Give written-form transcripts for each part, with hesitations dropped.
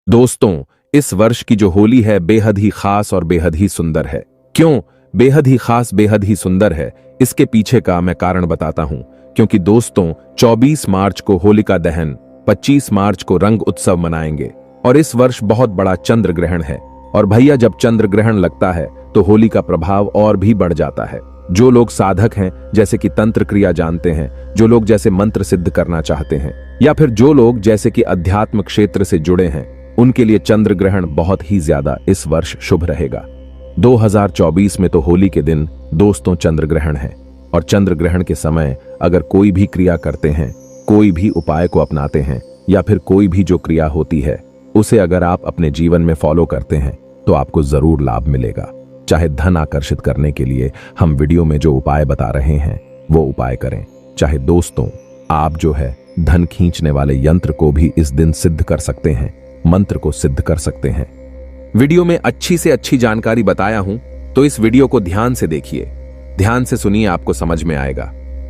दोस्तों, इस वर्ष की जो होली है बेहद ही खास और बेहद ही सुंदर है। क्यों बेहद ही खास, बेहद ही सुंदर है, इसके पीछे का मैं कारण बताता हूं। क्योंकि दोस्तों, 24 मार्च को होलिका दहन, 25 मार्च को रंग उत्सव मनाएंगे और इस वर्ष बहुत बड़ा चंद्र ग्रहण है। और भैया, जब चंद्र ग्रहण लगता है तो होली का प्रभाव और भी बढ़ जाता है। जो लोग साधक हैं, जैसे कि तंत्र क्रिया जानते हैं, जो लोग जैसे मंत्र सिद्ध करना चाहते हैं, या फिर जो लोग जैसे कि अध्यात्म क्षेत्र से जुड़े हैं, उनके लिए चंद्र ग्रहण बहुत ही ज्यादा इस वर्ष शुभ रहेगा। 2024 में तो होली के दिन दोस्तों चंद्र ग्रहण है और चंद्र ग्रहण के समय अगर कोई भी क्रिया करते हैं, कोई भी उपाय को अपनाते हैं, या फिर कोई भी जो क्रिया होती है उसे अगर आप अपने जीवन में फॉलो करते हैं तो आपको जरूर लाभ मिलेगा। चाहे धन आकर्षित करने के लिए हम वीडियो में जो उपाय बता रहे हैं वो उपाय करें, चाहे दोस्तों आप जो है धन खींचने वाले यंत्र को भी इस दिन सिद्ध कर सकते हैं, मंत्र को सिद्ध कर सकते हैं। वीडियो में अच्छी से अच्छी जानकारी बताया हूं, तो इस वीडियो को ध्यान से देखिए, ध्यान से सुनिए, आपको समझ में आएगा।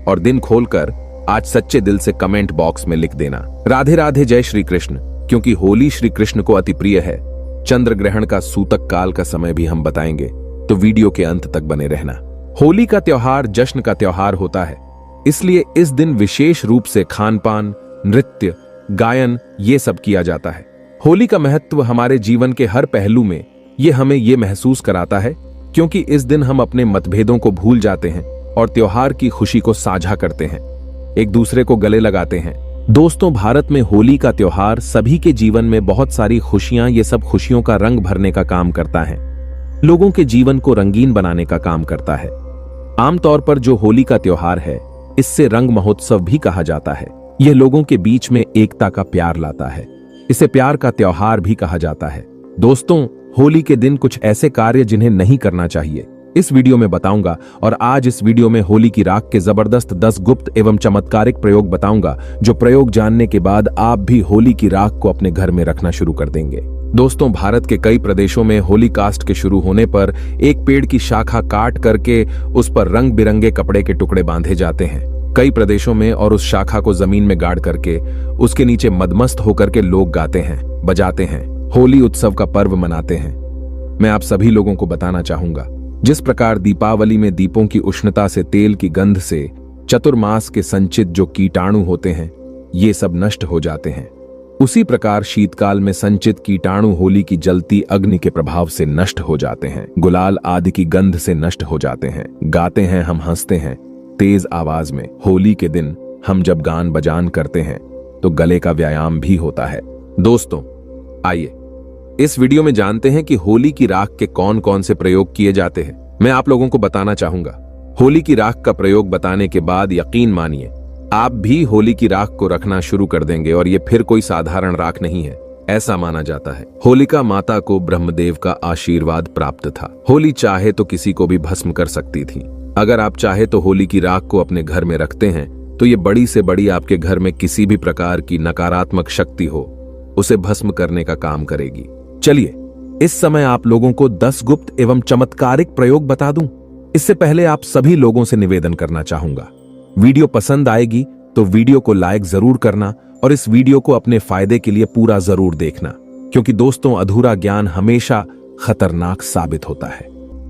और दिन खोलकर आज सच्चे दिल से कमेंट बॉक्स में लिख देना राधे राधे, जय श्री कृष्ण, क्योंकि होली श्री कृष्ण को अति प्रिय है। चंद्र ग्रहण का सूतक काल का समय भी हम बताएंगे, तो वीडियो के अंत तक बने रहना। होली का त्योहार जश्न का त्योहार होता है, इसलिए इस दिन विशेष रूप से खान पान, नृत्य, गायन ये सब किया जाता है। होली का महत्व हमारे जीवन के हर पहलू में ये हमें ये महसूस कराता है, क्योंकि इस दिन हम अपने मतभेदों को भूल जाते हैं और त्योहार की खुशी को साझा करते हैं, एक दूसरे को गले लगाते हैं। दोस्तों, भारत में होली का त्योहार सभी के जीवन में बहुत सारी खुशियां, ये सब खुशियों का रंग भरने का काम करता है, लोगों के जीवन को रंगीन बनाने का काम करता है। आमतौर पर जो होली का त्योहार है, इससे रंग महोत्सव भी कहा जाता है। यह लोगों के बीच में एकता का प्यार लाता है, इसे प्यार का त्योहार भी कहा जाता है। दोस्तों, होली के दिन कुछ ऐसे कार्य जिन्हें नहीं करना चाहिए, इस वीडियो में बताऊंगा। और आज इस वीडियो में होली की राख के जबरदस्त 10 गुप्त एवं चमत्कारिक प्रयोग बताऊंगा, जो प्रयोग जानने के बाद आप भी होली की राख को अपने घर में रखना शुरू कर देंगे। दोस्तों, भारत के कई प्रदेशों में होली कास्ट के शुरू होने पर एक पेड़ की शाखा काट करके उस पर रंग बिरंगे कपड़े के टुकड़े बांधे जाते हैं। कई प्रदेशों में और उस शाखा को जमीन में गाड़ करके उसके नीचे मदमस्त होकर के लोग गाते हैं, बजाते हैं, होली उत्सव का पर्व मनाते हैं। मैं आप सभी लोगों को बताना चाहूंगा, जिस प्रकार दीपावली में दीपों की उष्णता से, तेल की गंध से चतुर्मास के संचित जो कीटाणु होते हैं ये सब नष्ट हो जाते हैं, उसी प्रकार शीतकाल में संचित कीटाणु होली की जलती अग्नि के प्रभाव से नष्ट हो जाते हैं, गुलाल आदि की गंध से नष्ट हो जाते हैं। गाते हैं, हम हंसते हैं तेज आवाज में। होली के दिन हम जब गान बजान करते हैं तो गले का व्यायाम भी होता है। दोस्तों, आइए इस वीडियो में जानते हैं कि होली की राख के कौन कौन से प्रयोग किए जाते हैं। मैं आप लोगों को बताना चाहूंगा। होली की राख का प्रयोग बताने के बाद यकीन मानिए आप भी होली की राख को रखना शुरू कर देंगे, और ये फिर कोई साधारण राख नहीं है। ऐसा माना जाता है होलिका माता को ब्रह्मदेव का आशीर्वाद प्राप्त था। होली चाहे तो किसी को भी भस्म कर सकती थी। अगर आप चाहे तो होली की राख को अपने घर में रखते हैं तो ये बड़ी से बड़ी आपके घर में किसी भी प्रकार की नकारात्मक शक्ति हो उसे भस्म करने का काम करेगी। चलिए इस समय आप लोगों को 10 गुप्त एवं चमत्कारिक प्रयोग बता दूं। इससे पहले आप सभी लोगों से निवेदन करना चाहूंगा, वीडियो पसंद आएगी तो वीडियो को लाइक जरूर करना और इस वीडियो को अपने फायदे के लिए पूरा जरूर देखना, क्योंकि दोस्तों अधूरा ज्ञान हमेशा खतरनाक साबित होता है।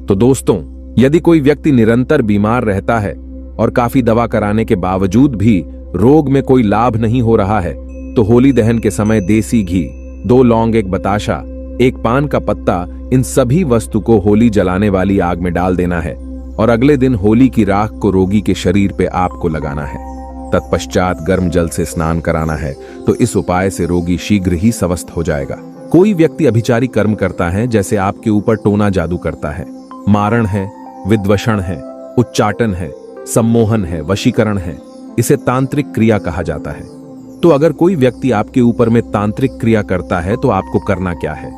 तो दोस्तों, यदि कोई व्यक्ति निरंतर बीमार रहता है और काफी दवा कराने के बावजूद भी रोग में कोई लाभ नहीं हो रहा है, तो होली दहन के समय देसी घी, 2 लौंग, 1 बताशा, 1 पान का पत्ता, इन सभी वस्तु को होली जलाने वाली आग में डाल देना है और अगले दिन होली की राख को रोगी के शरीर पे आपको लगाना है। तत्पश्चात गर्म जल से स्नान कराना है, तो इस उपाय से रोगी शीघ्र ही स्वस्थ हो जाएगा। कोई व्यक्ति अभिचारी कर्म करता है, जैसे आपके ऊपर टोना जादू करता है, मारण है, विद्वषण है, उच्चाटन है, सम्मोहन है, वशीकरण है, इसे तांत्रिक क्रिया कहा जाता है। तो अगर कोई व्यक्ति आपके ऊपर में तांत्रिक क्रिया करता है तो आपको करना क्या है?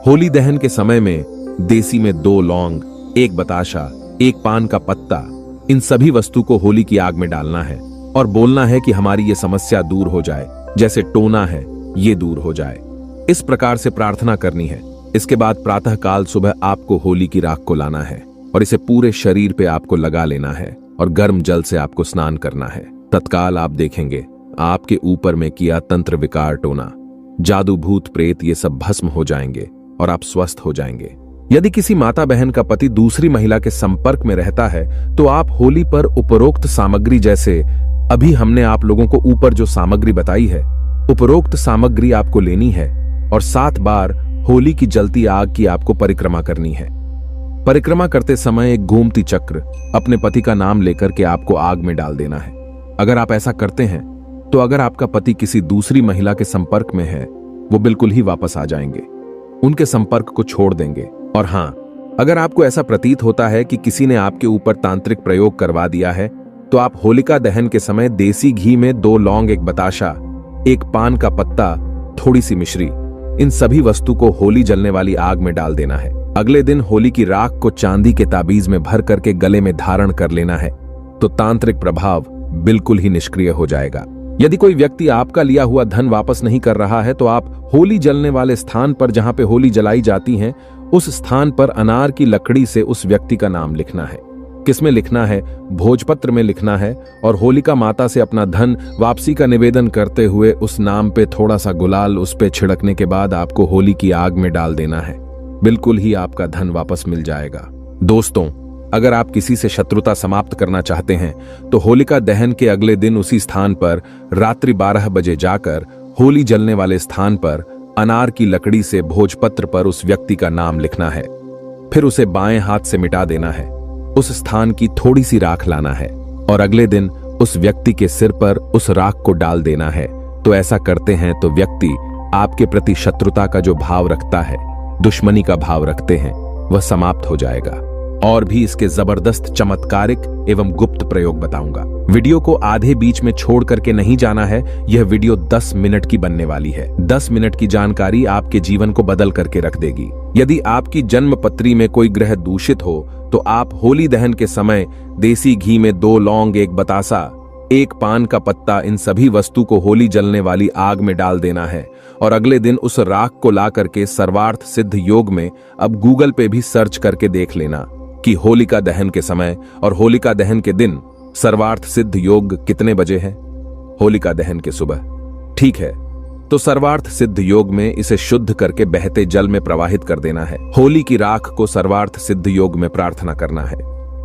होली दहन के समय में देसी में 2 लौंग, 1 बताशा, 1 पान का पत्ता, इन सभी वस्तु को होली की आग में डालना है और बोलना है कि हमारी ये समस्या दूर हो जाए, जैसे टोना है ये दूर हो जाए। इस प्रकार से प्रार्थना करनी है। इसके बाद प्रातः काल सुबह आपको होली की राख को लाना है और इसे पूरे शरीर पे आपको लगा लेना है और गर्म जल से आपको स्नान करना है। तत्काल आप देखेंगे आपके ऊपर में किया तंत्र विकार टोना जादू भूत प्रेत ये सब भस्म हो जाएंगे और आप स्वस्थ हो जाएंगे। यदि किसी माता बहन का पति दूसरी महिला के संपर्क में रहता है तो आप होली पर उपरोक्त सामग्री, जैसे अभी हमने आप लोगों को ऊपर जो सामग्री बताई है, उपरोक्त सामग्री आपको लेनी है और 7 बार होली की जलती आग की आपको परिक्रमा करनी है। परिक्रमा करते समय एक घूमती चक्र अपने पति का नाम लेकर के आपको आग में डाल देना है। अगर आप ऐसा करते हैं तो अगर आपका पति किसी दूसरी महिला के संपर्क में है, वो बिल्कुल ही वापस आ जाएंगे, उनके संपर्क को छोड़ देंगे। और हां, अगर आपको ऐसा प्रतीत होता है कि किसी ने आपके ऊपर तांत्रिक प्रयोग करवा दिया है, तो आप होलिका दहन के समय देसी घी में 2 लौंग, 1 बताशा, 1 पान का पत्ता, थोड़ी सी मिश्री, इन सभी वस्तु को होली जलने वाली आग में डाल देना है। अगले दिन होली की राख को चांदी के ताबीज में भर करके गले में धारण कर लेना है, तो तांत्रिक प्रभाव बिल्कुल ही निष्क्रिय हो जाएगा। यदि कोई व्यक्ति आपका लिया हुआ धन वापस नहीं कर रहा है तो आप होली जलने वाले स्थान पर, जहां पे होली जलाई जाती है, उस स्थान पर अनार की लकड़ी से उस व्यक्ति का नाम लिखना है। किसमें लिखना है? भोजपत्र में लिखना है। और होलिका माता से अपना धन वापसी का निवेदन करते हुए उस नाम पे थोड़ा सा गुलाल उस पे छिड़कने के बाद आपको होली की आग में डाल देना है। बिल्कुल ही आपका धन वापस मिल जाएगा। दोस्तों, अगर आप किसी से शत्रुता समाप्त करना चाहते हैं तो होलिका दहन के अगले दिन उसी स्थान पर रात्रि 12 बजे जाकर होली जलने वाले स्थान पर अनार की लकड़ी से भोजपत्र पर उस व्यक्ति का नाम लिखना है। फिर उसे बाएं हाथ से मिटा देना है। उस स्थान की थोड़ी सी राख लाना है और अगले दिन उस व्यक्ति के सिर पर उस राख को डाल देना है। तो ऐसा करते हैं तो व्यक्ति आपके प्रति शत्रुता का जो भाव रखता है, दुश्मनी का भाव रखते हैं, वह समाप्त हो जाएगा। और भी इसके जबरदस्त चमत्कारिक एवं गुप्त प्रयोग बताऊंगा। वीडियो को आधे बीच में छोड़ करके नहीं जाना है। यह वीडियो 10 मिनट की बनने वाली है। 10 मिनट की जानकारी आपके जीवन को बदल करके रख देगी। यदि आपकी जन्म पत्री में कोई ग्रह दूषित हो तो आप होली दहन के समय देसी घी में 2 लौंग, 1 बतासा, 1 पान का पत्ता, इन सभी वस्तु को होली जलने वाली आग में डाल देना है और अगले दिन उस राख को ला करके सर्वार्थ सिद्ध योग में, अब गूगल पे भी सर्च करके देख लेना कि होलिका दहन के समय और होलिका दहन के दिन सर्वार्थ सिद्ध योग कितने बजे है। होलिका दहन के सुबह, ठीक है, तो सर्वार्थ सिद्ध योग में इसे शुद्ध करके बहते जल में प्रवाहित कर देना है। होली की राख को सर्वार्थ सिद्ध योग में प्रार्थना करना है।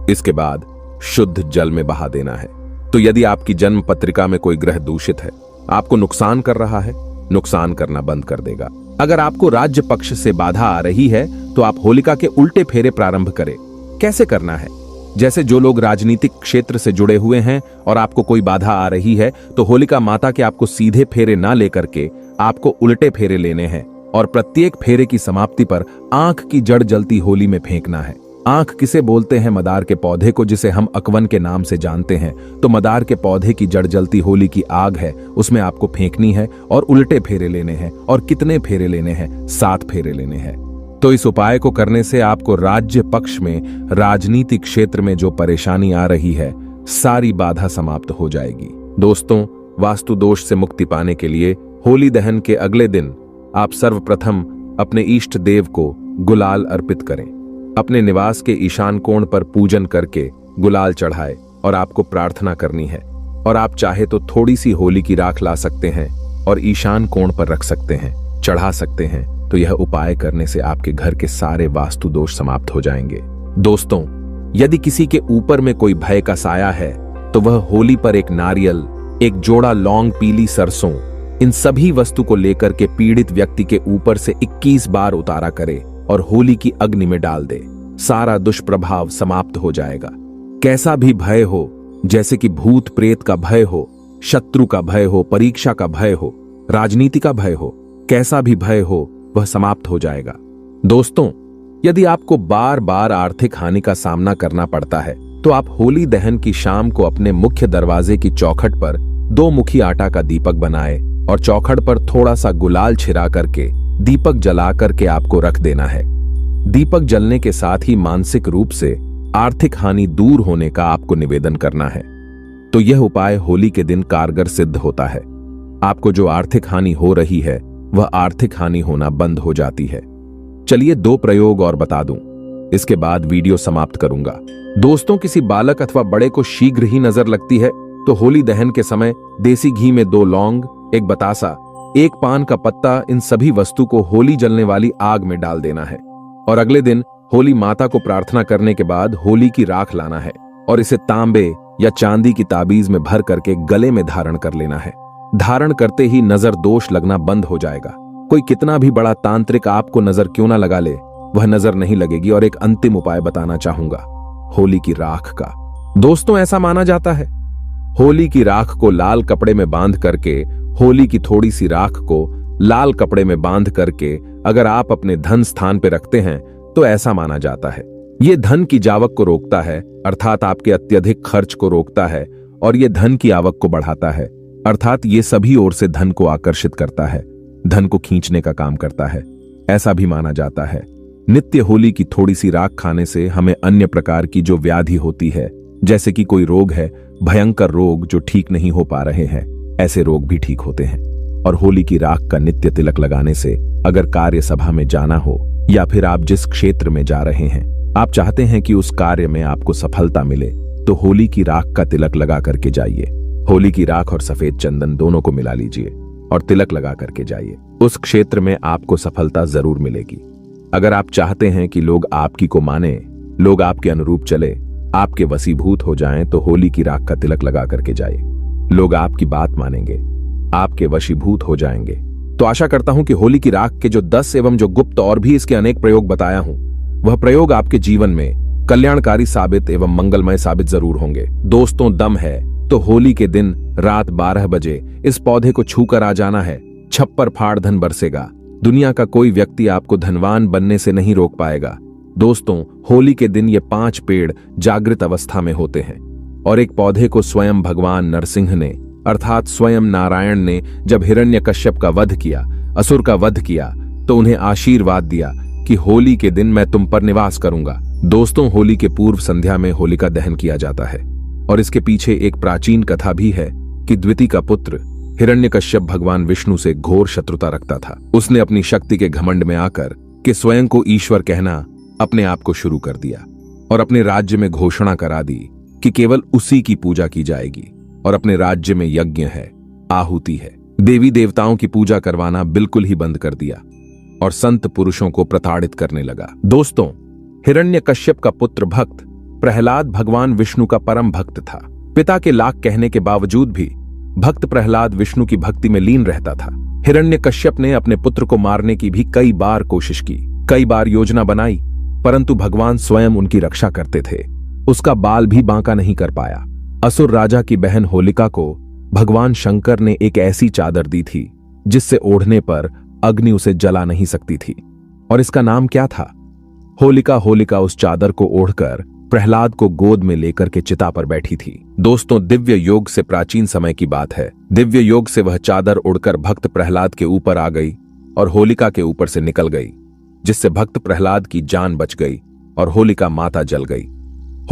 इसके बाद शुद्ध जल में बहा देना है। तो यदि आपकी जन्म पत्रिका में कोई ग्रह दूषित है, आपको नुकसान कर रहा है, नुकसान करना बंद कर देगा। अगर आपको राज्य पक्ष से बाधा आ रही है तो आप होलिका के उल्टे फेरे प्रारंभ करें। कैसे करना है? जैसे जो लोग राजनीतिक क्षेत्र से जुड़े हुए हैं और आपको कोई बाधा आ रही है तो होलिका माता के आपको सीधे फेरे ना लेकर के आपको उल्टे फेरे लेने हैं और प्रत्येक फेरे की समाप्ति पर आंख की जड़ जलती होली में फेंकना है। आंख किसे बोलते हैं? मदार के पौधे को, जिसे हम अकवन के नाम से जानते हैं। तो मदार के पौधे की जड़ जलती होली की आग है, उसमें आपको फेंकनी है और उल्टे फेरे लेने हैं। और कितने फेरे लेने हैं? 7 फेरे लेने हैं। तो इस उपाय को करने से आपको राज्य पक्ष में, राजनीतिक क्षेत्र में जो परेशानी आ रही है, सारी बाधा समाप्त हो जाएगी। दोस्तों, वास्तु दोष से मुक्ति पाने के लिए होली दहन के अगले दिन आप सर्वप्रथम अपने इष्ट देव को गुलाल अर्पित करें। अपने निवास के ईशान कोण पर पूजन करके गुलाल चढ़ाए और आपको प्रार्थना करनी है। और आप चाहे तो थोड़ी सी होली की राख ला सकते हैं और ईशान कोण पर रख सकते हैं, चढ़ा सकते हैं। तो यह उपाय करने से आपके घर के सारे वास्तु दोष समाप्त हो जाएंगे। दोस्तों, यदि किसी के ऊपर में कोई भय का साया है तो वह होली पर एक नारियल, एक जोड़ा लौंग, पीली सरसों, इन सभी वस्तु को लेकर के पीड़ित व्यक्ति के ऊपर से 21 बार उतारा करे और होली की अग्नि में डाल दे। सारा दुष्प्रभाव समाप्त हो जाएगा। कैसा भी भय हो, जैसे कि भूत प्रेत का भय हो, शत्रु का भय हो, परीक्षा का भय हो, राजनीति का भय हो, कैसा भी भय हो, वह समाप्त हो जाएगा। दोस्तों, यदि आपको बार बार आर्थिक हानि का सामना करना पड़ता है तो आप होली दहन की शाम को अपने मुख्य दरवाजे की चौखट पर 2 मुखी आटा का दीपक बनाए और चौखट पर थोड़ा सा गुलाल छिड़ा करके दीपक जला करके आपको रख देना है। दीपक जलने के साथ ही मानसिक रूप से आर्थिक हानि दूर होने का आपको निवेदन करना है। तो यह उपाय होली के दिन कारगर सिद्ध होता है। आपको जो आर्थिक हानि हो रही है वह आर्थिक हानि होना बंद हो जाती है। चलिए 2 प्रयोग और बता दूं, इसके बाद वीडियो समाप्त करूंगा। दोस्तों, किसी बालक अथवा बड़े को शीघ्र ही नजर लगती है तो होली दहन के समय देसी घी में 2 लौंग, 1 बतासा, एक पान का पत्ता, इन सभी वस्तु को होली जलने वाली आग में डाल देना है और अगले दिन होली माता को प्रार्थना करने के बाद होली की राख लाना है और इसे तांबे या चांदी की ताबीज में भर करके गले में धारण कर लेना है। धारण करते ही नजर दोष लगना बंद हो जाएगा। कोई कितना भी बड़ा तांत्रिक आपको नजर क्यों ना लगा ले, वह नजर नहीं लगेगी। और एक अंतिम उपाय बताना चाहूंगा, होली की राख का। दोस्तों, ऐसा माना जाता है होली की राख को लाल कपड़े में बांध करके, होली की थोड़ी सी राख को लाल कपड़े में बांध करके अगर आप अपने धन स्थान पर रखते हैं तो ऐसा माना जाता है ये धन की जावक को रोकता है, अर्थात आपके अत्यधिक खर्च को रोकता है, और ये धन की आवक को बढ़ाता है, अर्थात ये सभी ओर से धन को आकर्षित करता है, धन को खींचने का काम करता है। ऐसा भी माना जाता है नित्य होली की थोड़ी सी राख खाने से हमें अन्य प्रकार की जो व्याधि होती है, जैसे कि कोई रोग है, भयंकर रोग जो ठीक नहीं हो पा रहे हैं, ऐसे रोग भी ठीक होते हैं। और होली की राख का नित्य तिलक लगाने से अगर कार्य सभा में जाना हो या फिर आप जिस क्षेत्र में जा रहे हैं आप चाहते हैं कि उस कार्य में आपको सफलता मिले, तो होली की राख का तिलक लगा करके जाइए। होली की राख और सफेद चंदन दोनों को मिला लीजिए और तिलक लगा करके जाइए। उस क्षेत्र में आपको सफलता जरूर मिलेगी। अगर आप चाहते हैं कि लोग आपकी को माने, लोग आपके अनुरूप चले, आपके वशीभूत हो जाएं, तो होली की राख का तिलक लगा करके जाइए। लोग आपकी बात मानेंगे, आपके वशीभूत हो जाएंगे। तो आशा करता हूं कि होली की राख के जो 10 एवं जो गुप्त और भी इसके अनेक प्रयोग बताया हूं, वह प्रयोग आपके जीवन में कल्याणकारी साबित एवं मंगलमय साबित जरूर होंगे। दोस्तों, दम है तो होली के दिन रात 12 बजे इस पौधे को छूकर आ जाना है। छप्पर फाड़ धन बरसेगा। दुनिया का कोई व्यक्ति आपको धनवान बनने से नहीं रोक पाएगा। दोस्तों, होली के दिन ये 5 पेड़ जागृत अवस्था में होते हैं और एक पौधे को स्वयं भगवान नरसिंह ने, अर्थात स्वयं नारायण ने जब हिरण्यकश्यप का वध किया, असुर का वध किया, तो उन्हें आशीर्वाद दिया कि होली के दिन मैं तुम पर निवास करूंगा। दोस्तों, होली के पूर्व संध्या में होलिका दहन किया जाता है और इसके पीछे एक प्राचीन कथा भी है कि द्वितीय का पुत्र हिरण्यकश्यप भगवान विष्णु से घोर शत्रुता रखता था। उसने अपनी शक्ति के घमंड में आकर कि स्वयं को ईश्वर कहना अपने आप को शुरू कर दिया और अपने राज्य में घोषणा करा दी कि केवल उसी की पूजा की जाएगी और अपने राज्य में यज्ञ है, आहुति है, देवी देवताओं की पूजा करवाना बिल्कुल ही बंद कर दिया और संत पुरुषों को प्रताड़ित करने लगा। दोस्तों, हिरण्यकश्यप का पुत्र भक्त प्रहलाद भगवान विष्णु का परम भक्त था। पिता के लाख कहने के बावजूद भी भक्त प्रहलाद विष्णु की भक्ति में लीन रहता था। हिरण्यकश्यप ने अपने पुत्र को मारने की भी कई बार कोशिश की, कई बार योजना बनाई, परंतु भगवान स्वयं उनकी रक्षा करते थे। उसका बाल भी बांका नहीं कर पाया। असुर राजा की बहन होलिका को भगवान शंकर ने एक ऐसी चादर दी थी जिससे ओढ़ने पर अग्नि उसे जला नहीं सकती थी, और इसका नाम क्या था? होलिका। होलिका उस चादर को ओढ़कर प्रहलाद को गोद में लेकर के चिता पर बैठी थी। दोस्तों, दिव्य योग से प्राचीन समय की बात है। दिव्य योग से वह चादर उड़कर भक्त प्रहलाद के ऊपर आ गई और होलिका के ऊपर से निकल गई, जिससे भक्त प्रहलाद की जान बच गई और होलिका माता जल गई।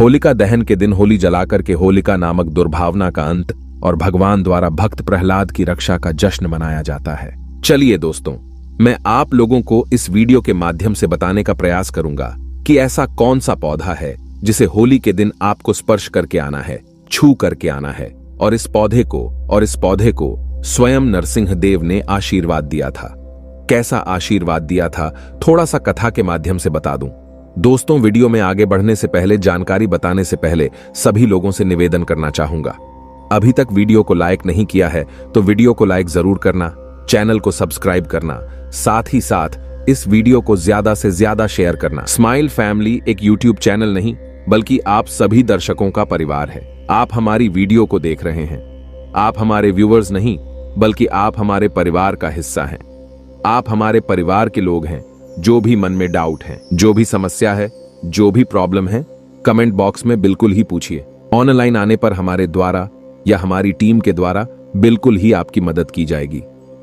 होलिका दहन के दिन होली जलाकर के होलिका नामक दुर्भावना का अंत और भगवान द्वारा भक्त प्रहलाद की रक्षा का जश्न मनाया जाता है। चलिए दोस्तों, मैं आप लोगों को इस वीडियो के माध्यम से बताने का प्रयास करूंगा कि ऐसा कौन सा पौधा है जिसे होली के दिन आपको स्पर्श करके आना है, छू करके आना है, और इस पौधे को स्वयं नरसिंह देव ने आशीर्वाद दिया था। कैसा आशीर्वाद दिया था, थोड़ा सा कथा के माध्यम से बता दूं। दोस्तों, वीडियो में आगे बढ़ने से पहले, जानकारी बताने से पहले सभी लोगों से निवेदन करना चाहूंगा, अभी तक वीडियो को लाइक नहीं किया है तो वीडियो को लाइक जरूर करना, चैनल को सब्सक्राइब करना, साथ ही साथ इस वीडियो को ज्यादा से ज्यादा शेयर करना। स्माइल फैमिली एक यूट्यूब चैनल नहीं बल्कि आप सभी दर्शकों का परिवार है। आप हमारी वीडियो को देख रहे हैं, आप हमारे व्यूअर्स नहीं बल्कि आप हमारे परिवार का हिस्सा हैं। आप हमारे परिवार के लोग हैं। जो भी मन में डाउट है, जो भी समस्या है, जो भी प्रॉब्लम है, कमेंट बॉक्स में बिल्कुल ही पूछिए। ऑनलाइन आने पर हमारे द्वारा या हमारी टीम के द्वारा बिल्कुल ही आपकी मदद की जाएगी।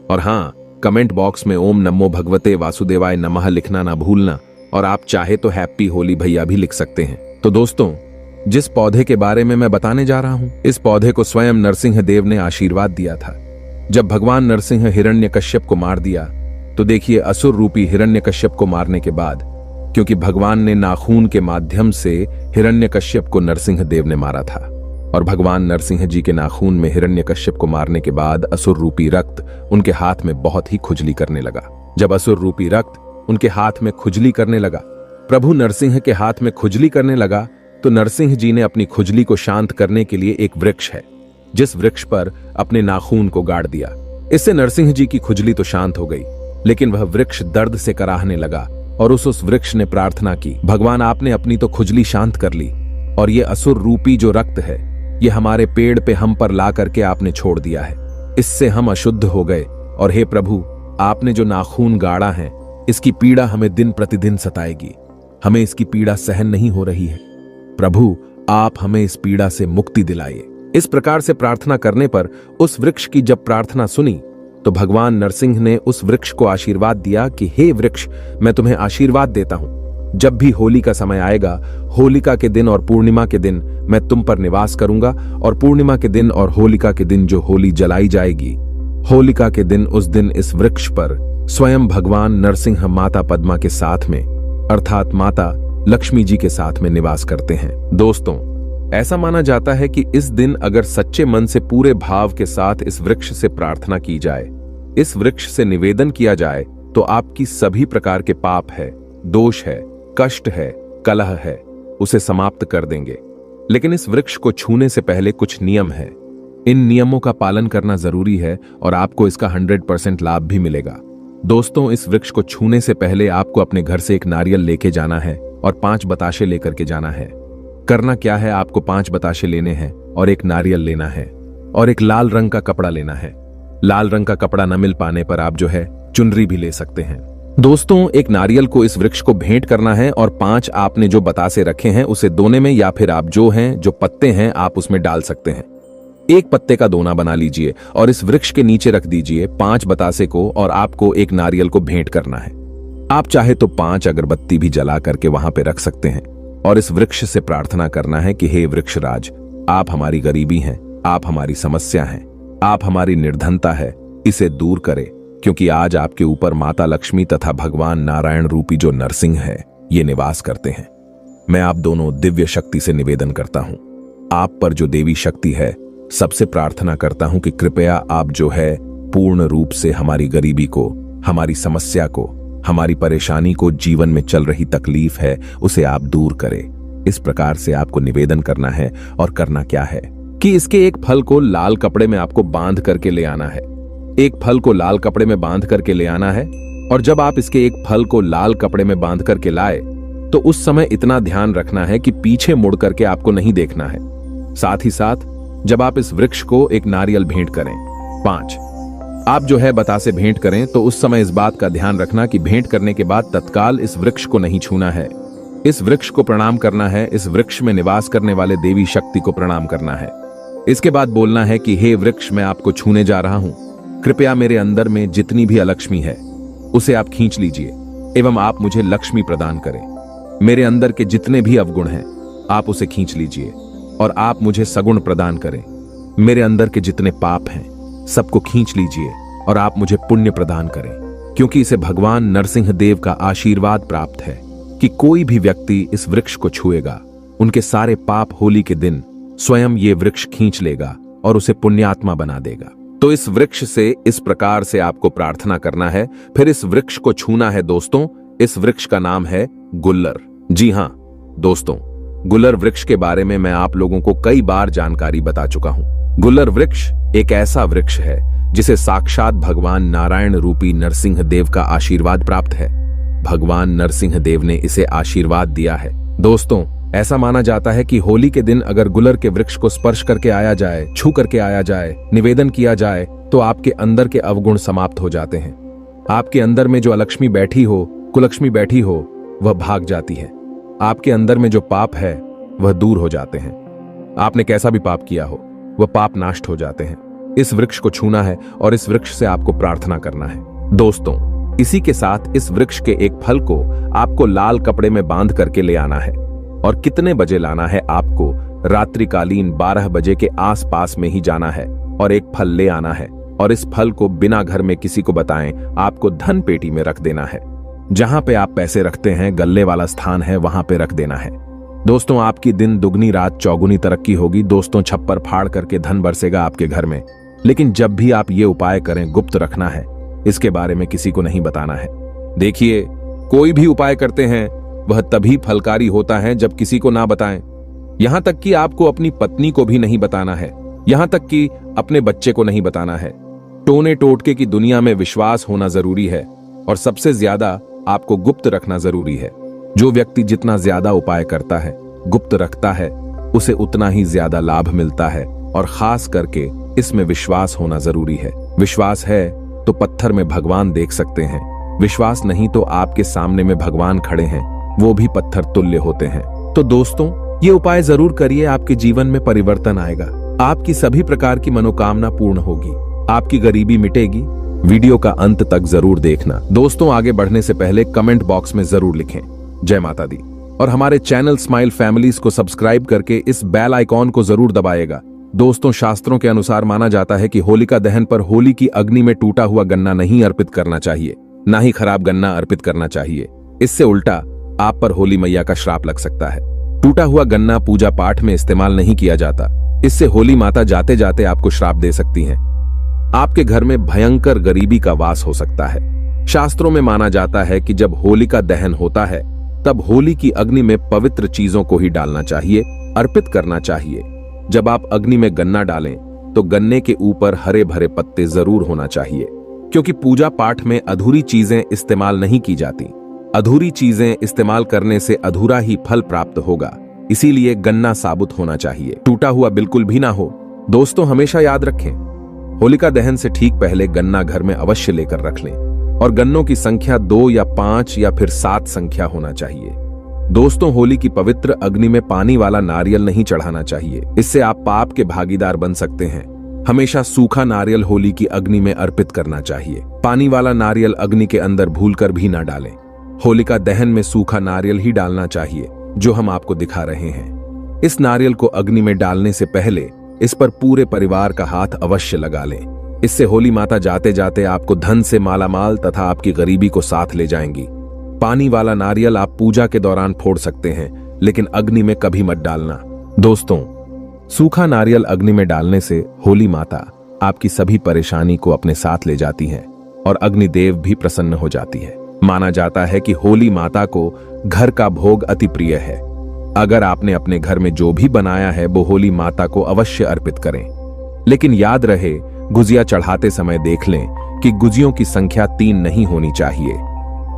और हाँ, कमेंट बॉक्स में ओम नमो भगवते वासुदेवाय नमः लिखना ना भूलना, और आप चाहे तो हैप्पी होली भैया भी लिख सकते हैं। तो दोस्तों, जिस पौधे के बारे में मैं बताने जा रहा हूं, इस पौधे को स्वयं नरसिंह देव ने आशीर्वाद दिया था। जब भगवान नरसिंह हिरण्यकश्यप को मार दिया तो देखिए, असुर रूपी हिरण्यकश्यप को मारने के बाद, क्योंकि भगवान ने नाखून के माध्यम से हिरण्यकश्यप को नरसिंह देव ने मारा था, और भगवान नरसिंह जी के नाखून में हिरण्यकश्यप को मारने के बाद असुर रूपी रक्त उनके हाथ में बहुत ही खुजली करने लगा। जब असुर रूपी रक्त उनके हाथ में खुजली करने लगा, प्रभु नरसिंह के हाथ में खुजली करने लगा, तो नरसिंह जी ने अपनी खुजली को शांत करने के लिए एक वृक्ष है, जिस वृक्ष पर अपने नाखून को गाड़ दिया। इससे नरसिंह जी की खुजली तो शांत हो गई, लेकिन वह वृक्ष दर्द से कराहने लगा और उस वृक्ष ने प्रार्थना की, भगवान आपने अपनी तो खुजली शांत कर ली, और ये असुर रूपी जो रक्त है ये हमारे पेड़ पे हम पर ला करके आपने छोड़ दिया है, इससे हम अशुद्ध हो गए, और हे प्रभु आपने जो नाखून गाड़ा है इसकी पीड़ा हमें दिन प्रतिदिन सताएगी, हमें इसकी पीड़ा सहन नहीं हो रही है, प्रभु आप हमें इस पीड़ा से मुक्ति दिलाइए। इस प्रकार से प्रार्थना करने पर उस वृक्ष की जब प्रार्थना सुनी तो भगवान नरसिंह ने उस वृक्ष को आशीर्वाद दिया कि हे वृक्ष, मैं तुम्हें आशीर्वाद देता हूं, जब भी होली का समय आएगा, होलिका के दिन और पूर्णिमा के दिन मैं तुम पर निवास करूंगा, और पूर्णिमा के दिन और होलिका के दिन जो होली जलाई जाएगी, होलिका के दिन उस दिन इस वृक्ष पर स्वयं भगवान नरसिंह माता पद्मा के साथ में अर्थात माता लक्ष्मी जी के साथ में निवास करते हैं। दोस्तों, ऐसा माना जाता है कि इस दिन अगर सच्चे मन से पूरे भाव के साथ इस वृक्ष से प्रार्थना की जाए, इस वृक्ष से निवेदन किया जाए, तो आपकी सभी प्रकार के पाप है, दोष है, कष्ट है, कलह है, उसे समाप्त कर देंगे। लेकिन इस वृक्ष को छूने से पहले कुछ नियम है, इन नियमों का पालन करना जरूरी है और आपको इसका 100% लाभ भी मिलेगा। दोस्तों, इस वृक्ष को छूने से पहले आपको अपने घर से एक नारियल लेके जाना है और 5 बताशे लेकर के जाना है। करना क्या है, आपको 5 बताशे लेने हैं और एक नारियल लेना है और एक लाल रंग का कपड़ा लेना है। लाल रंग का कपड़ा न मिल पाने पर आप जो है चुनरी भी ले सकते हैं। दोस्तों, एक नारियल को इस वृक्ष को भेंट करना है और 5 आपने जो बतासे रखे हैं उसे दोने में, या फिर आप जो पत्ते हैं आप उसमें डाल सकते हैं। एक पत्ते का दोना बना लीजिए और इस वृक्ष के नीचे रख दीजिए 5 बतासे को, और आपको एक नारियल को भेंट करना है। आप चाहे तो 5 अगरबत्ती भी जला करके वहां पे रख सकते हैं और इस वृक्ष से प्रार्थना करना है कि हे वृक्षराज, आप हमारी गरीबी हैं, आप हमारी समस्या हैं, आप हमारी निर्धनता है, इसे दूर करें, क्योंकि आज आपके ऊपर माता लक्ष्मी तथा भगवान नारायण रूपी जो नरसिंह है ये निवास करते हैं। मैं आप दोनों दिव्य शक्ति से निवेदन करता हूं, आप पर जो देवी शक्ति है सबसे प्रार्थना करता हूं कि कृपया आप जो है पूर्ण रूप से हमारी गरीबी को, हमारी समस्या को, हमारी परेशानी को, जीवन में चल रही तकलीफ है उसे आप दूर करें। इस प्रकार से आपको निवेदन करना है, और करना क्या है कि इसके एक फल को लाल कपड़े में आपको बांध करके ले आना है। एक फल को लाल कपड़े में बांध करके ले आना है, और जब आप इसके एक फल को लाल कपड़े में बांध करके लाए तो उस समय इतना ध्यान रखना है कि पीछे मुड़ करके आपको नहीं देखना है। साथ ही साथ जब आप इस वृक्ष को एक नारियल भेंट करें, 5 आप जो है बतासे भेंट करें, तो उस समय इस बात का ध्यान रखना कि भेंट करने के बाद तत्काल इस वृक्ष को नहीं छूना है। इस वृक्ष को प्रणाम करना है, इस वृक्ष में निवास करने वाले देवी शक्ति को प्रणाम करना है। इसके बाद बोलना है कि हे वृक्ष, मैं आपको छूने जा रहा हूं, कृपया मेरे अंदर में जितनी भी अलक्ष्मी है उसे आप खींच लीजिए एवं आप मुझे लक्ष्मी प्रदान करें। मेरे अंदर के जितने भी अवगुण हैं आप उसे खींच लीजिए और आप मुझे सगुण प्रदान करें। मेरे अंदर के जितने पाप हैं सबको खींच लीजिए और आप मुझे पुण्य प्रदान करें, क्योंकि इसे भगवान नरसिंह देव का आशीर्वाद प्राप्त है कि कोई भी व्यक्ति इस वृक्ष को छुएगा, उनके सारे पाप होली के दिन स्वयं ये वृक्ष खींच लेगा और उसे पुण्यात्मा बना देगा। तो इस वृक्ष से इस प्रकार से आपको प्रार्थना करना है, फिर इस वृक्ष को छूना है। दोस्तों, इस वृक्ष का नाम है गुल्लर। जी हां दोस्तों, गुल्लर वृक्ष के बारे में मैं आप लोगों को कई बार जानकारी बता चुका हूं। गुल्लर वृक्ष एक ऐसा वृक्ष है जिसे साक्षात भगवान नारायण रूपी नरसिंह देव का आशीर्वाद प्राप्त है। भगवान नरसिंह देव ने इसे आशीर्वाद दिया है। दोस्तों, ऐसा माना जाता है कि होली के दिन अगर गुल्लर के वृक्ष को स्पर्श करके आया जाए, छू करके आया जाए, निवेदन किया जाए, तो आपके अंदर के अवगुण समाप्त हो जाते हैं। आपके अंदर में जो अलक्ष्मी बैठी हो, कुलक्ष्मी बैठी हो, वह भाग जाती है। आपके अंदर में जो पाप है वह दूर हो जाते हैं। आपने कैसा भी पाप किया हो वह पाप नाश हो जाते हैं। इस वृक्ष को छूना है और इस वृक्ष से आपको प्रार्थना करना है। दोस्तों, इसी के साथ इस वृक्ष के एक फल को आपको लाल कपड़े में बांध करके ले आना है। और कितने बजे लाना है? आपको रात्रिकालीन 12 बजे के आसपास में ही जाना है और एक फल ले आना है, और इस फल को बिना घर में किसी को बताएं आपको धन पेटी में रख देना है। जहां पे आप पैसे रखते हैं, गल्ले वाला स्थान है, वहां पे रख देना है। दोस्तों, आपकी दिन दुगनी रात चौगुनी तरक्की होगी। दोस्तों, छप्पर फाड़ करके धन बरसेगा आपके घर में। लेकिन जब भी आप ये उपाय करें, गुप्त रखना है, इसके बारे में किसी को नहीं बताना है। देखिए, कोई भी उपाय करते हैं वह तभी फलकारी होता है जब किसी को ना बताएं। यहां तक कि आपको अपनी पत्नी को भी नहीं बताना है, यहां तक कि अपने बच्चे को नहीं बताना है। टोने टोटके की दुनिया में विश्वास होना जरूरी है और सबसे ज्यादा आपको गुप्त रखना जरूरी है। जो व्यक्ति जितना ज्यादा उपाय करता है, गुप्त रखता है, उसे उतना ही ज्यादा लाभ मिलता है। और खास करके इसमें विश्वास होना जरूरी है। विश्वास है तो पत्थर में भगवान देख सकते हैं, विश्वास नहीं तो आपके सामने में भगवान खड़े हैं, वो भी पत्थर तुल्य होते हैं। तो दोस्तों, ये उपाय जरूर करिए, आपके जीवन में परिवर्तन आएगा। आपकी सभी प्रकार की मनोकामना पूर्ण होगी, आपकी गरीबी मिटेगी। वीडियो का अंत तक जरूर देखना। दोस्तों, आगे बढ़ने से पहले कमेंट बॉक्स में जरूर लिखें जय माता दी, और हमारे चैनल स्माइल फैमिलीज को सब्सक्राइब करके इस बेल आइकॉन को जरूर दबाइएगा। दोस्तों, शास्त्रों के अनुसार माना जाता है कि होलिका दहन पर होली की अग्नि में टूटा हुआ गन्ना नहीं अर्पित करना चाहिए, ना ही खराब गन्ना अर्पित करना चाहिए। इससे उल्टा आप पर होली मैया का श्राप लग सकता है। टूटा हुआ गन्ना पूजा पाठ में इस्तेमाल नहीं किया जाता, इससे होली माता जाते जाते आपको श्राप दे सकती हैं। आपके घर में भयंकर गरीबी का वास हो सकता है। शास्त्रों में माना जाता है कि जब होलिका दहन होता है तब होली की अग्नि में पवित्र चीजों को ही डालना चाहिए, अर्पित करना चाहिए। जब आप अग्नि में गन्ना डालें तो गन्ने के ऊपर हरे भरे पत्ते जरूर होना चाहिए, क्योंकि पूजा पाठ में अधूरी चीजें इस्तेमाल नहीं की जाती। अधूरी चीजें इस्तेमाल करने से अधूरा ही फल प्राप्त होगा, इसीलिए गन्ना साबुत होना चाहिए, टूटा हुआ बिल्कुल भी ना हो। दोस्तों, हमेशा याद रखें, होलिका दहन से ठीक पहले गन्ना घर में अवश्य लेकर रख लें, और गन्नों की संख्या 2 या 5 या फिर 7 संख्या होना चाहिए। दोस्तों, होली की पवित्र अग्नि में पानी वाला नारियल नहीं चढ़ाना चाहिए, इससे आप पाप के भागीदार बन सकते हैं। हमेशा सूखा नारियल होली की अग्नि में अर्पित करना चाहिए। पानी वाला नारियल अग्नि के अंदर भूलकर भी न डालें। होलिका दहन में सूखा नारियल ही डालना चाहिए, जो हम आपको दिखा रहे हैं। इस नारियल को अग्नि में डालने से पहले इस पर पूरे परिवार का हाथ अवश्य लगा लें। इससे होली माता जाते जाते आपको धन से मालामाल तथा आपकी गरीबी को साथ ले जाएंगी। पानी वाला नारियल आप पूजा के दौरान फोड़ सकते हैं, लेकिन अग्नि में कभी मत डालना। दोस्तों, सूखा नारियल अग्नि में डालने से होली माता आपकी सभी परेशानी को अपने साथ ले जाती हैं और अग्निदेव भी प्रसन्न हो जाती है। माना जाता है कि होली माता को घर का भोग अति प्रिय है। अगर आपने अपने घर में जो भी बनाया है वो होली माता को अवश्य अर्पित करें, लेकिन याद रहे, गुजिया चढ़ाते समय देख लें कि गुजियों की संख्या 3 नहीं होनी चाहिए।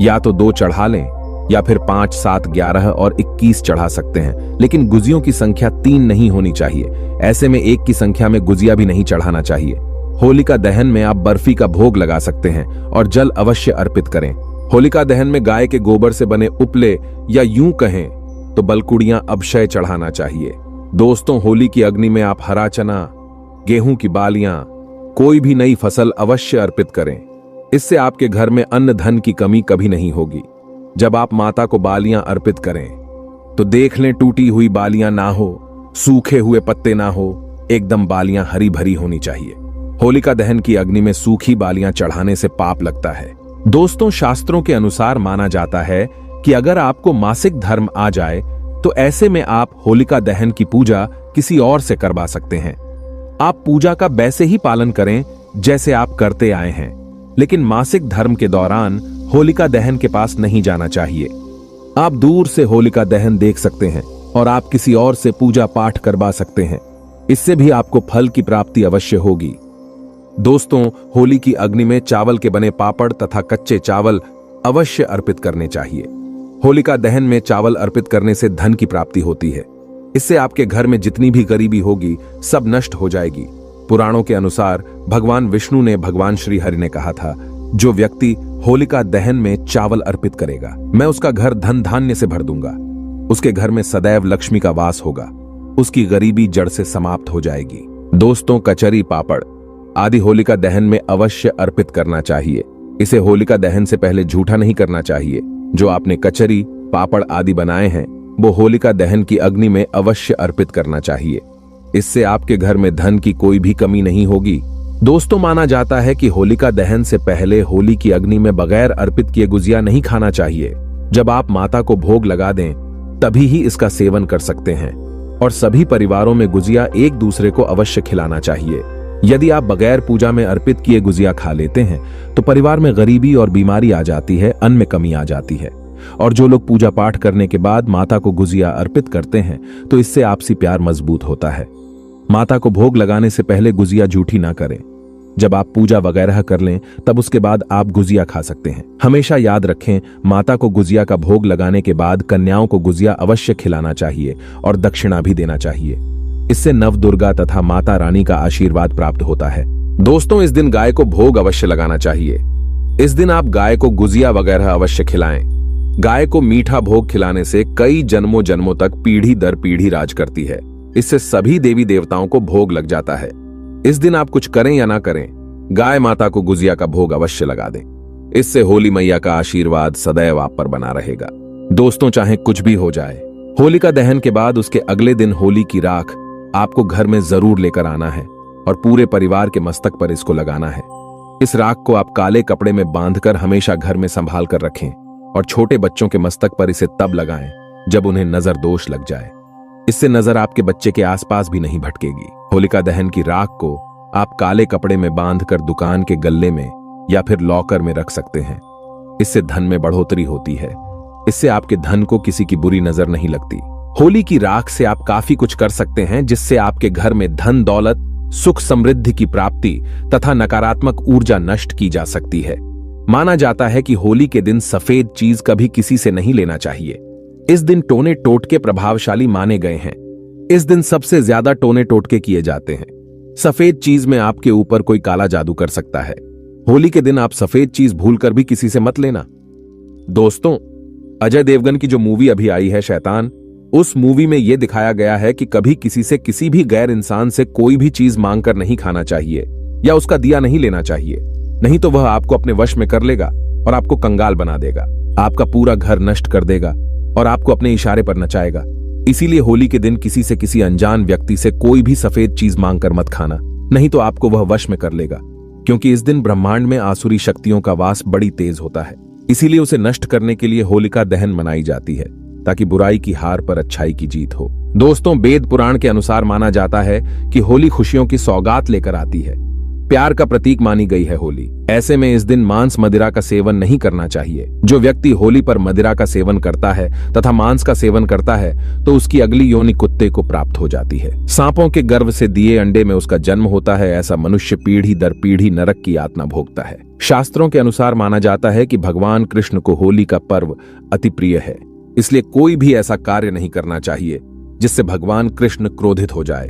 या तो 2 चढ़ा लें या फिर 5, 7, 11 और 21 चढ़ा सकते हैं, लेकिन गुजियों की संख्या 3 नहीं होनी चाहिए। ऐसे में 1 की संख्या में गुजिया भी नहीं चढ़ाना चाहिए। होलिका दहन में आप बर्फी का भोग लगा सकते हैं और जल अवश्य अर्पित करें। होलिका दहन में गाय के गोबर से बने उपले या यूं कहें तो बलकुड़ियां अक्षय चढ़ाना चाहिए। दोस्तों, होली की अग्नि में आप हरा चना, गेहूं की बालियां, कोई भी नई फसल अवश्य अर्पित करें। इससे आपके घर में अन्न धन की कमी कभी नहीं होगी। जब आप माता को बालियां अर्पित करें तो देख लें टूटी हुई बालियां ना हो, सूखे हुए पत्ते ना हो, एकदम बालियां हरी भरी होनी चाहिए। होलिका दहन की अग्नि में सूखी बालियां चढ़ाने से पाप लगता है। दोस्तों, शास्त्रों के अनुसार माना जाता है कि अगर आपको मासिक धर्म आ जाए तो ऐसे में आप होलिका दहन की पूजा किसी और से करवा सकते हैं। आप पूजा का वैसे ही पालन करें जैसे आप करते आए हैं, लेकिन मासिक धर्म के दौरान होलिका दहन के पास नहीं जाना चाहिए। आप दूर से होलिका दहन देख सकते हैं और आप किसी और से पूजा पाठ करवा सकते हैं। इससे भी आपको फल की प्राप्ति अवश्य होगी। दोस्तों, होली की अग्नि में चावल के बने पापड़ तथा कच्चे चावल अवश्य अर्पित करने चाहिए। होलिका दहन में चावल अर्पित करने से धन की प्राप्ति होती है। इससे आपके घर में जितनी भी गरीबी होगी सब नष्ट हो जाएगी। पुराणों के अनुसार भगवान विष्णु ने भगवान श्री हरि ने कहा था, जो व्यक्ति होलिका दहन में चावल अर्पित करेगा, मैं उसका घर धन धान्य से भर दूंगा। उसके घर में सदैव लक्ष्मी का वास होगा, उसकी गरीबी जड़ से समाप्त हो जाएगी। दोस्तों, कचरी, पापड़ आदि होलिका दहन में अवश्य अर्पित करना चाहिए। इसे होलिका दहन से पहले झूठा नहीं करना चाहिए। जो आपने कचरी, पापड़ आदि बनाए हैं वो होलिका दहन की अग्नि में अवश्य अर्पित करना चाहिए। इससे आपके घर में धन की कोई भी कमी नहीं होगी। दोस्तों, माना जाता है कि होलिका दहन से पहले होली की अग्नि में बगैर अर्पित किए गुजिया नहीं खाना चाहिए। जब आप माता को भोग लगा दें तभी ही इसका सेवन कर सकते हैं। और सभी परिवारों में गुजिया एक दूसरे को अवश्य खिलाना चाहिए। यदि आप बगैर पूजा में अर्पित किए गुजिया खा लेते हैं तो परिवार में गरीबी और बीमारी आ जाती है, अन्न में कमी आ जाती है। और जो लोग पूजा पाठ करने के बाद माता को गुजिया अर्पित करते हैं तो इससे आपसी प्यार मजबूत होता है। माता को भोग लगाने से पहले गुजिया जूठी ना करें। जब आप पूजा वगैरह कर लें तब उसके बाद आप गुजिया खा सकते हैं। हमेशा याद रखें, माता को गुजिया का भोग लगाने के बाद कन्याओं को गुजिया अवश्य खिलाना चाहिए और दक्षिणा भी देना चाहिए। इससे नव दुर्गा तथा माता रानी का आशीर्वाद प्राप्त होता है। दोस्तों, इस दिन गाय को भोग अवश्य लगाना चाहिए। इस दिन आप गाय को गुजिया वगैरह अवश्य खिलाएं। गाय को मीठा भोग खिलाने से कई जन्मों जन्मों तक पीढ़ी दर पीढ़ी राज करती है। इससे सभी देवी देवताओं को भोग लग जाता है। इस दिन आप कुछ करें या ना करें, गाय माता को गुजिया का भोग अवश्य लगा दें। इससे होली मैया का आशीर्वाद सदैव आप पर बना रहेगा। दोस्तों, चाहे कुछ भी हो जाए, होलिका दहन के बाद उसके अगले दिन होली की राख आपको घर में जरूर लेकर आना है और पूरे परिवार के मस्तक पर इसको लगाना है। इस राख को आप काले कपड़े में बांधकर हमेशा घर में संभाल कर रखें और छोटे बच्चों के मस्तक पर इसे तब लगाएं जब उन्हें नजर दोष लग जाए। इससे नजर आपके बच्चे के आसपास भी नहीं भटकेगी। होलिका दहन की राख को आप काले कपड़े में बांधकर दुकान के गल्ले में या फिर लॉकर में रख सकते हैं। इससे धन में बढ़ोतरी होती है। इससे आपके धन को किसी की बुरी नजर नहीं लगती। होली की राख से आप काफी कुछ कर सकते हैं, जिससे आपके घर में धन दौलत, सुख समृद्धि की प्राप्ति तथा नकारात्मक ऊर्जा नष्ट की जा सकती है। माना जाता है कि होली के दिन सफेद चीज कभी किसी से नहीं लेना चाहिए। इस दिन टोने टोटके प्रभावशाली माने गए हैं। इस दिन सबसे ज्यादा टोने टोटके किए जाते हैं। सफेद चीज में आपके ऊपर कोई काला जादू कर सकता है। होली के दिन आप सफेद चीज भूलकर भी किसी से मत लेना। दोस्तों, अजय देवगन की जो मूवी अभी आई है शैतान, उस मूवी में यह दिखाया गया है कि कभी किसी से किसी भी गैर इंसान से कोई भी चीज मांगकर नहीं खाना चाहिए या उसका दिया नहीं लेना चाहिए। नहीं तो वह आपको अपने वश में कर लेगा और आपको कंगाल बना देगा, आपका पूरा घर नष्ट कर देगा और आपको अपने इशारे पर नचाएगा। इसीलिए होली के दिन किसी से किसी अनजान व्यक्ति से कोई भी सफेद चीज मांगकर मत खाना, नहीं तो आपको वह वश में कर लेगा। क्योंकि इस दिन ब्रह्मांड में आसुरी शक्तियों का वास बड़ी तेज होता है। इसीलिए उसे नष्ट करने के लिए होलिका दहन मनाई जाती है, ताकि बुराई की हार पर अच्छाई की जीत हो। दोस्तों, वेद पुराण के अनुसार माना जाता है कि होली खुशियों की सौगात लेकर आती है। प्यार का प्रतीक मानी गई है होली। ऐसे में इस दिन मांस मदिरा का सेवन नहीं करना चाहिए। जो व्यक्ति होली पर मदिरा का सेवन करता है तथा मांस का सेवन करता है तो उसकी अगली योनि कुत्ते को प्राप्त हो जाती है। सांपों के गर्भ से दिए अंडे में उसका जन्म होता है। ऐसा मनुष्य पीढ़ी दर पीढ़ी नरक की यातना भोगता है। शास्त्रों के अनुसार माना जाता है कि भगवान कृष्ण को होली का पर्व अति प्रिय है। इसलिए कोई भी ऐसा कार्य नहीं करना चाहिए जिससे भगवान कृष्ण क्रोधित हो जाए।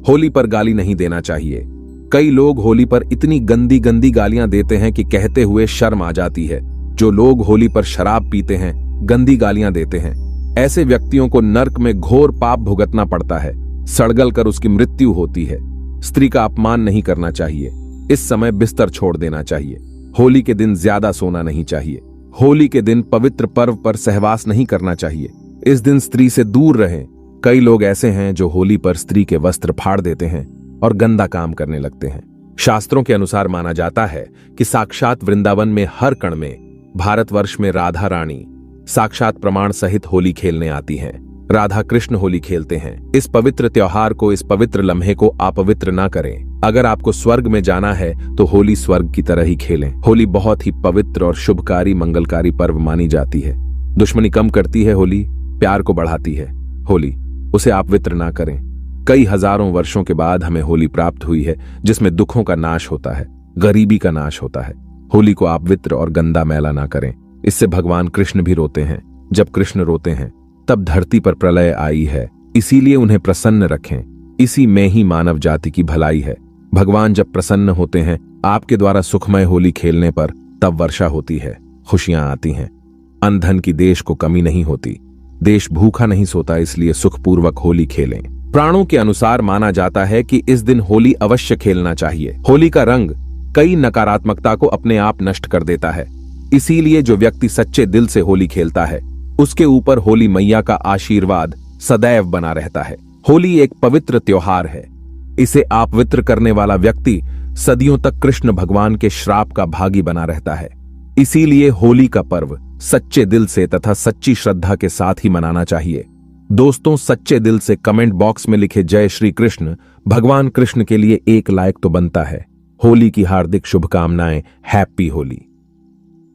होली पर गाली नहीं देना चाहिए। कई लोग होली पर इतनी गंदी गंदी गालियां देते हैं कि कहते हुए शर्म आ जाती है। जो लोग होली पर शराब पीते हैं, गंदी गालियां देते हैं, ऐसे व्यक्तियों को नर्क में घोर पाप भुगतना पड़ता है। सड़गल कर उसकी मृत्यु होती है। स्त्री का अपमान नहीं करना चाहिए। इस समय बिस्तर छोड़ देना चाहिए। होली के दिन ज्यादा सोना नहीं चाहिए। होली के दिन पवित्र पर्व पर सहवास नहीं करना चाहिए। इस दिन स्त्री से दूर रहें। कई लोग ऐसे हैं जो होली पर स्त्री के वस्त्र फाड़ देते हैं और गंदा काम करने लगते हैं। शास्त्रों के अनुसार माना जाता है कि साक्षात वृंदावन में हर कण में, भारतवर्ष में राधा रानी साक्षात प्रमाण सहित होली खेलने आती हैं। राधा कृष्ण होली खेलते हैं। इस पवित्र त्योहार को, इस पवित्र लम्हे को अपवित्र ना करें। अगर आपको स्वर्ग में जाना है तो होली स्वर्ग की तरह ही खेलें। होली बहुत ही पवित्र और शुभकारी मंगलकारी पर्व मानी जाती है। दुश्मनी कम करती है होली, प्यार को बढ़ाती है होली। उसे अपवित्र ना करें। कई हजारों वर्षों के बाद हमें होली प्राप्त हुई है, जिसमें दुखों का नाश होता है, गरीबी का नाश होता है। होली को अपवित्र और गंदा मैला ना करें। इससे भगवान कृष्ण भी रोते हैं। जब कृष्ण रोते हैं तब धरती पर प्रलय आई है। इसीलिए उन्हें प्रसन्न रखें। इसी में ही मानव जाति की भलाई है। भगवान जब प्रसन्न होते हैं आपके द्वारा सुखमय होली खेलने पर, तब वर्षा होती है, खुशियां आती हैं। अन्न धन की देश को कमी नहीं होती। देश भूखा नहीं सोता। इसलिए सुखपूर्वक होली खेलें। प्राणों के अनुसार माना जाता है कि इस दिन होली अवश्य खेलना चाहिए। होली का रंग कई नकारात्मकता को अपने आप नष्ट कर देता है। इसीलिए जो व्यक्ति सच्चे दिल से होली खेलता है उसके ऊपर होली मैया का आशीर्वाद सदैव बना रहता है। होली एक पवित्र त्योहार है। इसे अपवित्र करने वाला व्यक्ति सदियों तक कृष्ण भगवान के श्राप का भागी बना रहता है। इसीलिए होली का पर्व सच्चे दिल से तथा सच्ची श्रद्धा के साथ ही मनाना चाहिए। दोस्तों, सच्चे दिल से कमेंट बॉक्स में लिखे जय श्री कृष्ण। भगवान कृष्ण के लिए एक लाइक तो बनता है। होली की हार्दिक शुभकामनाएं। हैप्पी होली।